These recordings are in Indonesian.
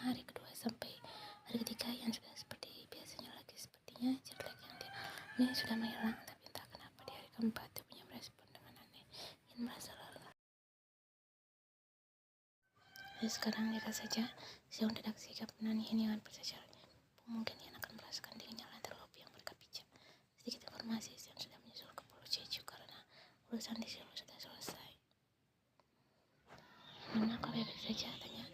hari kedua sampai hari ketiga yang sudah seperti biasanya lagi. Sepertinya jet lag yang dia ini sudah menghilang, tapi entah kenapa di hari keempat tubuhnya merespon dengan aneh, ingin merasa lelah. Lalu sekarang lihat saja, Seon tidak sigap menanihin dengan bersajar. Mungkin Ian akan merasakan dinginnya lantai lobi yang mereka pijak. Sedikit informasi, Seon sudah menyusul ke Pulau Jeju karena urusan di Seoul sudah selesai. Mana kau baik saja, tanya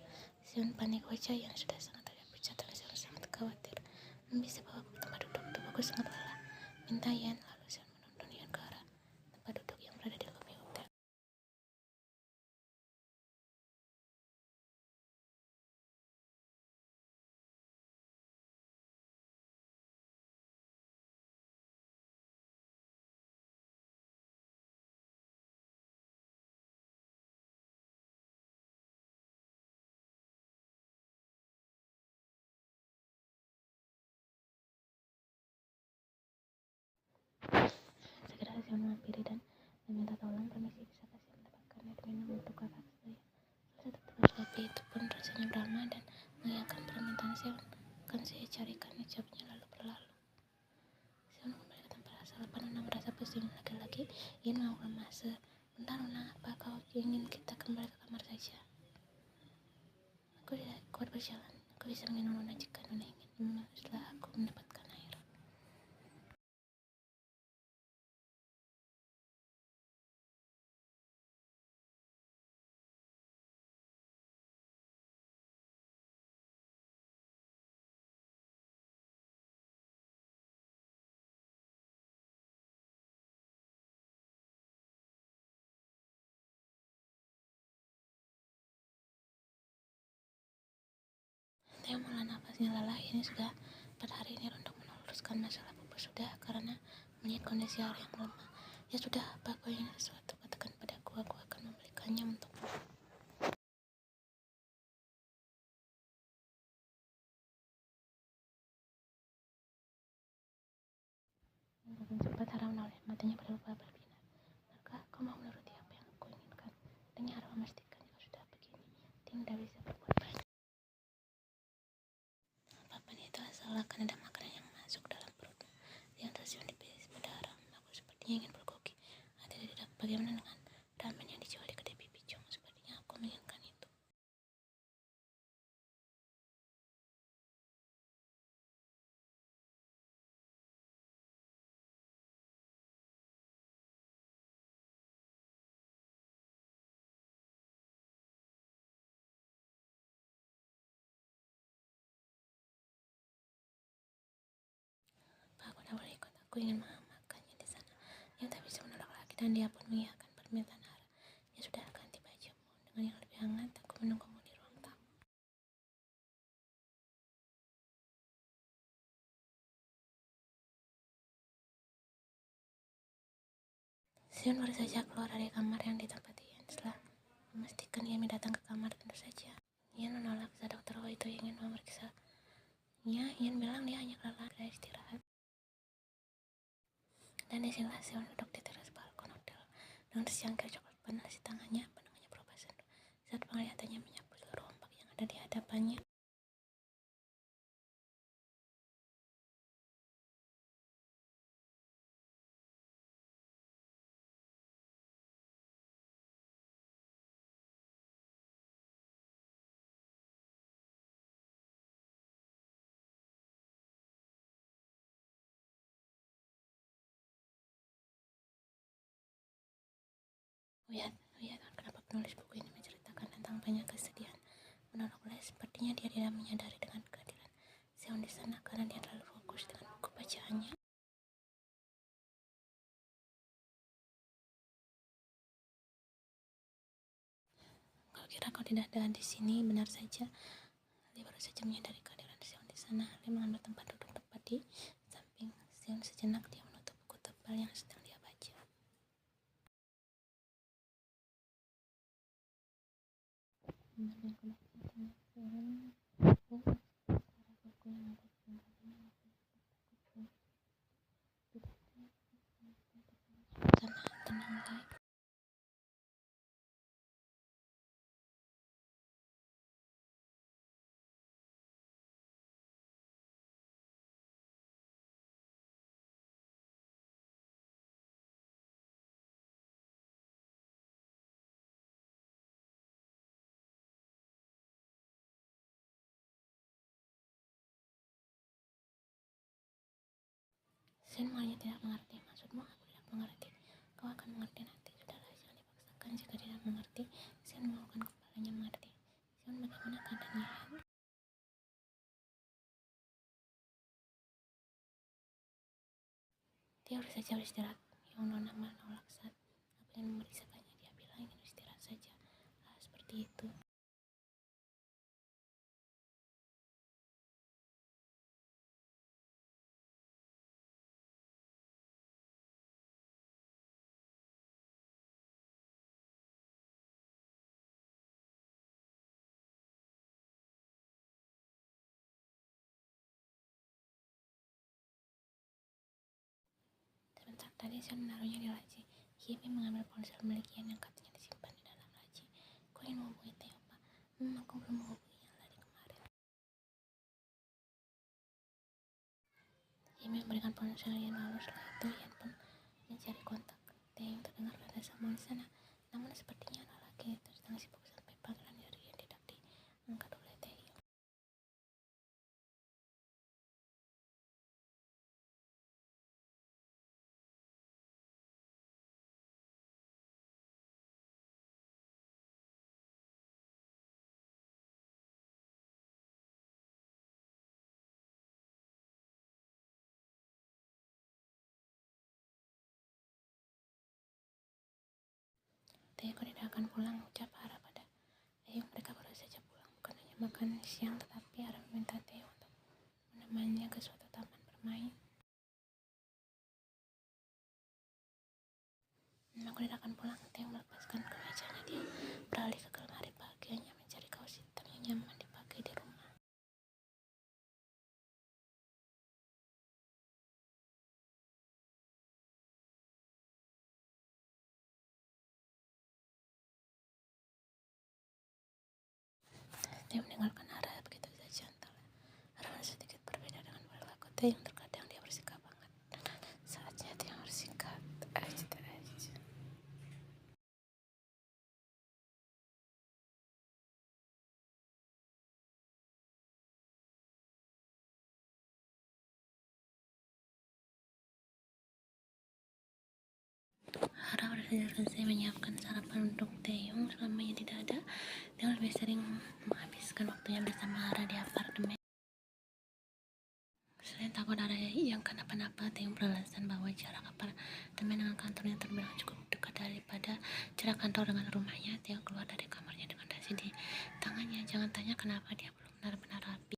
Seon panik wajah yang sudah sangat terlihat pucat dan Seon sangat khawatir. Bisa bawa ke tempat duduk, tubuhku sangat lelah, minta Ian. Lalu Seon menuntun Ian ke arah tempat duduk yang berada di lobi hotel. Segera Seon menghampiri dan meminta tolong, permisi bisakah saya mendapatkan air minum untuk kakak saya. Salah satu tukang lobi itu pun rasanya beramah dan mengiyakan permintaan Seon. Akan saya carikan, ucapnya lalu berlalu. Seon kembali ke tempat asal, Nona merasa pusing. Lagi-lagi Ian mau lemah. Sebentar Nona, apa kau ingin kita kembali ke kamar saja? Aku tidak kuat berjalan. Aku bisa minum Nona jika Nona ingin, setelah aku mendapatkan air. Theo menghela nafasnya lelah. Ini sudah 4 hari ini untuk meluruskan masalah pupus sudah, karena melihat kondisi Ari yang lemah. Ya sudah, apa kau ingin sesuatu, katakan padaku, aku akan membelikannya untukmu. Bukan sempat haram oleh matanya pada lupa berbinar. Maka kau mau menuruti apa yang aku inginkan? Tanya Ara memastikan jika sudah begini, tidak bisa berbuat banyak. Apapun itu asal akan ada makanan yang masuk dalam perutmu. Yang tersiun di bis berdarah. Aku sepertinya ingin bergoki. Tidak, bagaimana dengan ramen yang dijual di kedai Bibi Chong? Sepertinya aku menginginkan itu. Apa aku tak boleh ikut? Aku ingin makannya di sana. Ia tak bisa menolak lagi dan dia pun mengiyakan permintaan Ara. Ya sudah, ganti bajumu dengan yang lebih hangat. Aku menunggumu di ruang tamu. Seon baru saja keluar dari kamar yang ditempati Ian. Setelah memastikan Ian datang ke kamar, tentu saja Ian menolak saat dokter Oh itu ingin memeriksanya. Ian bilang dia hanya kelelahan, istirahat. Dan disinilah Seon duduk di teras balkon hotel dengan secangkir coklat panas di tangannya. Pandangannya berubah sendu saat penglihatannya menyapu seluruh ombak yang ada di hadapannya. Lihat, kenapa penulis buku ini menceritakan tentang banyak kesedihan menolak les? Sepertinya dia tidak menyadari dengan kehadiran Seon di sana karena dia terlalu fokus dengan buku bacaannya. Kau kira kau tidak ada di sini? Benar saja. Dia baru saja menyadari kehadiran Seon di sana. Dia mengambil tempat duduk tepat di samping Seon. Sejenak dia menutup buku tebal yang sedang dia baca. Buku yang ada di sampingnya tenang, Sen mulanya tidak mengerti. Maksudmu aku tidak mengerti. Kau akan mengerti nanti. Sudahlah, jangan dipaksakan. Jika tidak mengerti, Sen mengelukkan kepalanya mengerti. Sen, bagaimana keadaannya? Dia harus saja beristirahat. Yang Nona menolak saat aku ingin memeriksakannya. Dia bilang ingin istirahat saja. Seperti itu. Sebentar tadi saya menaruhnya di laci. Kimi mengambil ponsel milik Ian yang katanya disimpan di dalam laci. Aku ingin menghubungi Theo, Pak. Aku belum menghubunginya dari kemarin. Kimi memberikan ponsel Ian, lalu setelah itu Ian pun mencari kontak Theo. Terdengar ada sambungan di sana. Namun sepertinya anak laki itu sedang sibuk sampai panggilan dari Ian tidak diangkat oleh Theo. Theo tidak akan pulang, ucap Hara pada Theo. Mereka baru saja pulang, bukan hanya makan siang, tetapi Hara meminta Theo untuk menemaninya ke suatu taman bermain. Aku tidak akan pulang. Theo melepaskan kemejanya. Dia beralih ke lemari bahagianya mencari kaos hitam yang nyaman dipakai di rumah. Theo meninggalkan Hara begitu saja. Entahlah, Hara sedikit berbeda dengan perilaku Theo yang terkadang dia bersikap hangat. Saatnya Theo bersikap aja. Hara sudah selesai menyiapkan sarapan untuk Taeyong. Selama ia tidak ada, Theo lebih sering menghabiskan waktunya bersama Hara di apartemen. Selain takut ada yang kenapa-napa, Taeyong beralasan bahwa jarak apartemen dengan kantornya terbilang cukup dekat daripada jarak kantor dengan rumahnya. Taeyong keluar dari kamarnya dengan dasi di tangannya. Jangan tanya kenapa dia belum benar-benar rapi.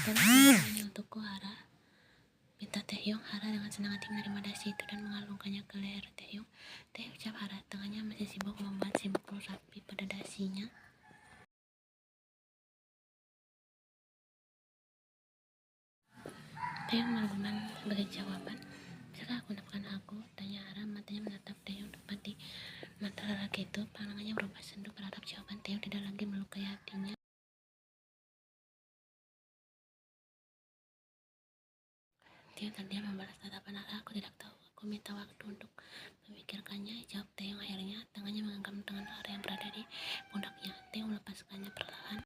Dan hanya untukku, Hara, pinta Taeyong. Hara dengan senang hati menerima dasi itu dan mengalungkannya ke leher Taeyong. Ucap Hara, tangannya masih sibuk membuat simpul rapi pada dasinya. Taeyong bergumam sebagai jawaban. Bisakah aku mendapatkan aku? Tanya Hara, matanya menatap Taeyong tepat di mata lelaki itu. Pandangannya berubah sendu berharap jawaban Taeyong tidak lagi melukai hatinya. Taeyong terdiam membalas tatapan Hara. Aku tidak tahu. Aku minta waktu untuk memikirkannya, jawab Taeyong akhirnya. Tangannya menggenggam tangan Hara yang berada di pundaknya. Taeyong melepaskannya perlahan.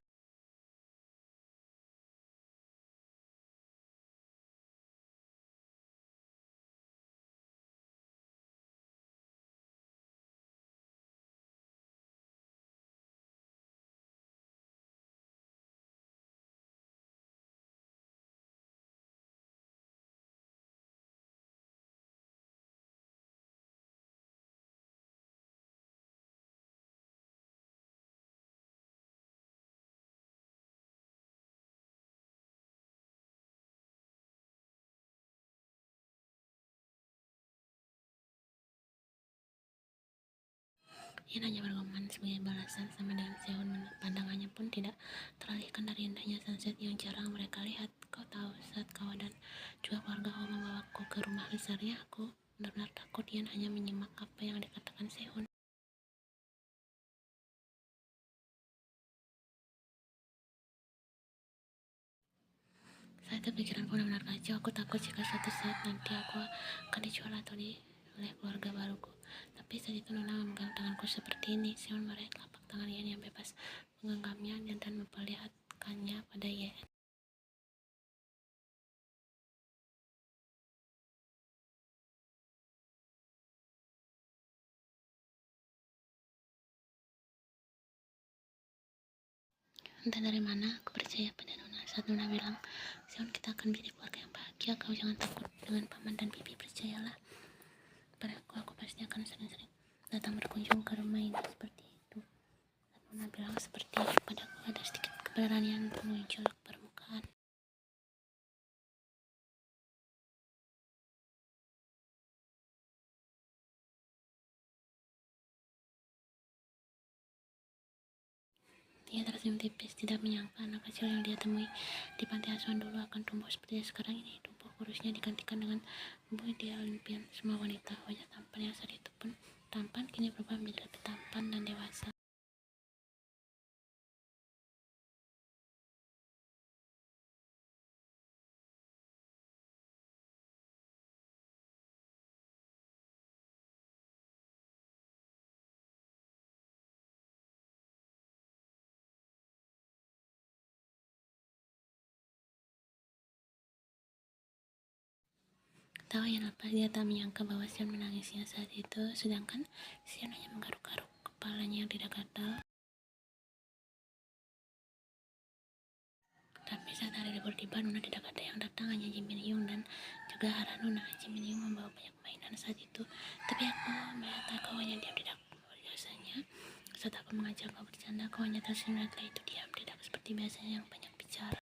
Ian hanya bergumam sebagai balasan, sama dengan Sehun. Pandangannya pun tidak teralihkan dari indahnya sunset yang jarang mereka lihat. Kau tahu, saat kau dan juga keluarga kau membawaku ke rumah besarnya, aku benar-benar takut. Ian hanya menyimak apa yang dikatakan Sehun. Saat itu pikiranku benar-benar kacau. Aku takut jika suatu saat nanti aku akan dijual atau oleh keluarga baruku. Tapi saat itu Nona memegang tanganku seperti ini. Sehun meraih telapak tangan Ian yang bebas, menggenggamnya dan memperlihatkannya pada Ian. Entah dari mana aku percaya pada Nona saat Nona bilang, Sehun, kita akan menjadi keluarga yang bahagia. Kau jangan takut dengan paman dan bibi, percayalah padaku. Aku pasti akan sering-sering datang berkunjung ke rumah ini seperti itu. Saat Nona bilang seperti itu padaku, ada sedikit keberanian muncul ke permukaan. Dia tersenyum tipis, tidak menyangka anak kecil yang dia temui di panti asuhan dulu akan tumbuh seperti sekarang ini. Tubuh kurusnya digantikan dengan tubuh ideal impian semua wanita. Wajah tampan yang saat itu pun tampan kini berubah menjadi lebih tampan dan dewasa. Tawa yang lepas, dia tak menyangka bahwa Sion menangisnya saat itu, sedangkan Sion hanya menggaruk-garuk kepalanya yang tidak gatal. Tapi saat hari libur tiba, Nona tidak ada yang datang, hanya Ji Min Hyung dan juga Haranuna. Ji Min Hyung membawa banyak mainan saat itu, tapi aku melihat kau hanya diam tidak biasanya. Saat aku mengajak kau bercanda, kau hanya tersenyum, setelah itu diam, tidak seperti biasanya yang banyak bicara.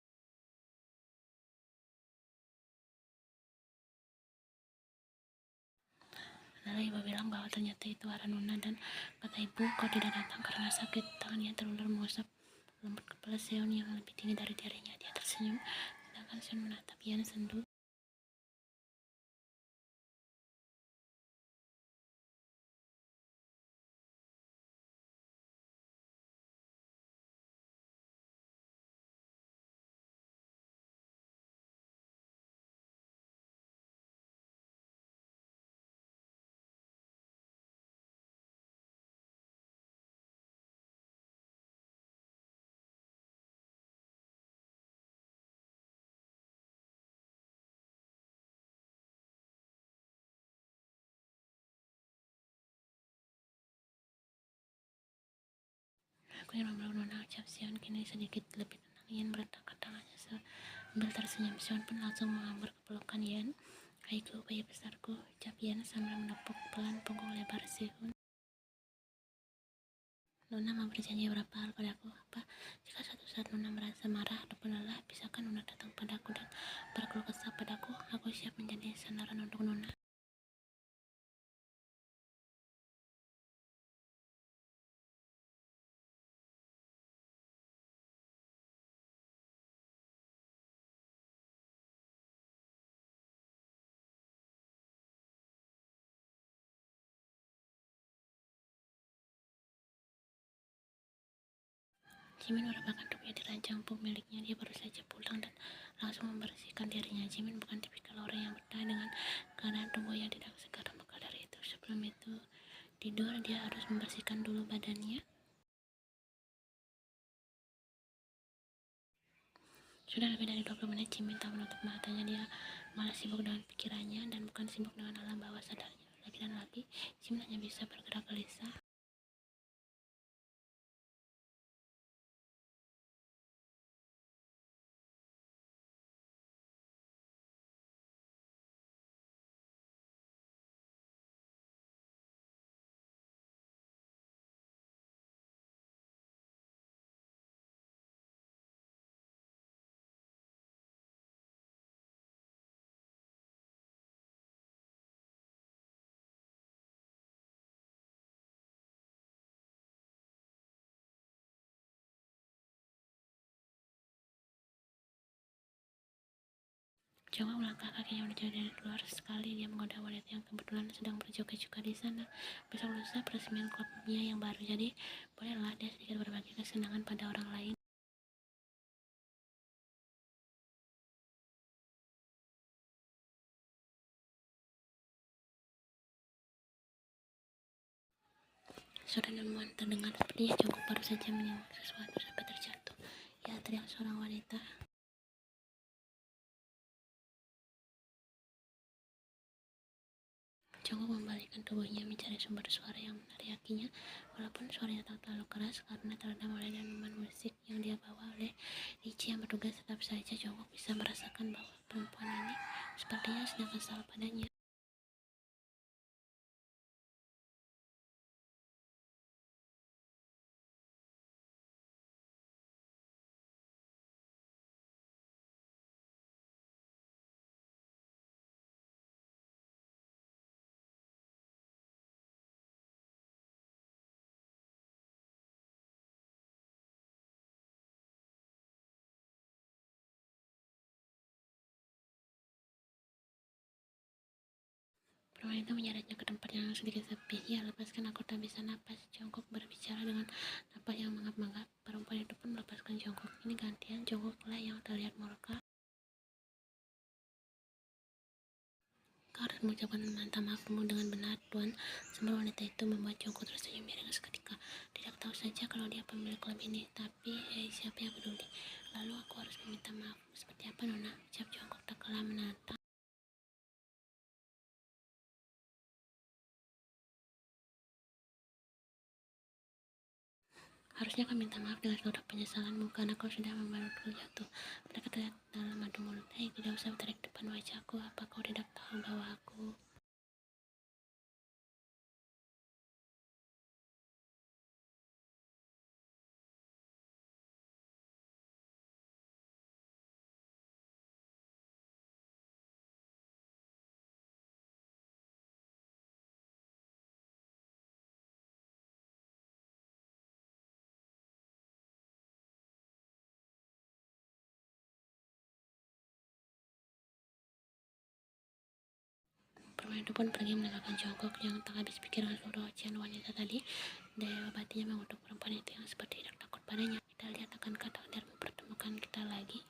Lalu ibu bilang bahwa ternyata itu Haranuna, dan kata ibu, kau tidak datang karena sakit. Tangannya terulur mengusap lembut kepala Seon yang lebih tinggi dari dirinya. Dia tersenyum, sedangkan Seon menatap Ian sendu. Aku yang memeluk Nona, ucap Seon kini sedikit lebih tenang. Ian meletakkan tangannya sambil tersenyum. Seon pun langsung mengambil kepelukan Ian. Aiko, bayi besarku, ucap Ian sambil menepuk pelan punggung lebar Seon. Nona mau berjanji beberapa hal padaku. Apa? Jika suatu saat Nona merasa marah ataupun lelah, bisakah Nona datang padaku dan berkeluh kesah padaku? Aku siap menjadi sandaran untuk Nona. Jimin merupakan tubuhnya dirancang untuk miliknya. Dia baru saja pulang dan langsung membersihkan dirinya. Jimin bukan tipikal orang yang betah dengan keadaan tubuh yang tidak segar. Maka dari itu, sebelum itu tidur, dia harus membersihkan dulu badannya. Sudah lebih dari 20 menit Jimin tak menutup matanya. Dia malah sibuk dengan pikirannya dan bukan sibuk dengan alam bawah sadarnya. Lagi dan lagi, Jimin hanya bisa bergerak gelisah. Jongkok melangkah kakinya menjauh dari luar sekali. Dia menggoda wanita yang kebetulan sedang berjoget-joget di sana. Besok lusa peresmian klubnya yang baru, jadi bolehlah dia sedikit berbagi kesenangan pada orang lain. Suara nemuan terdengar, sepertinya Jongkok baru saja menyentuh sesuatu sampai terjatuh. Ya, teriak seorang wanita. Jongkok membalikkan tubuhnya mencari sumber suara yang meneriakinya, walaupun suaranya tak terlalu keras karena teredam oleh minuman musik yang dia bawa oleh DJ yang bertugas. Tetap saja Jongkok bisa merasakan bahwa perempuan ini sepertinya sedang kesal padanya. Perempuan itu menyeretnya ke tempat yang sedikit sepi. Ya, lepaskan, aku tak bisa napas. Jongkok berbicara dengan napas yang mengap-mengap. Perempuan itu pun melepaskan Jongkok. Ini gantian Jongkoklah yang terlihat murka. Kau harus mengucapkan minta maafmu dengan benar, Tuan. Sembah wanita itu membuat Jongkok tersenyum miring seketika. Tidak tahu saja kalau dia pemilik klub ini, tapi siapa yang peduli. Lalu aku harus meminta maaf. Seperti apa, Nona? Ucap Jongkok tak kalah menantang. Harusnya kau minta maaf dengan seluruh penyesalanmu karena kau sudah membuatku jatuh. Mereka terlihat dalam madu mulut. Hei, tidak usah bertarik depan wajahku. Apa kau tidak tahu bahwa aku... Perempuan itu pun pergi meninggalkan Jongkok yang tak habis pikir dengan seluruh ocehan wanita tadi. Daya batinnya mengutuk perempuan itu yang seperti tidak takut padanya. Kita lihat akankah takdir mempertemukan kita lagi.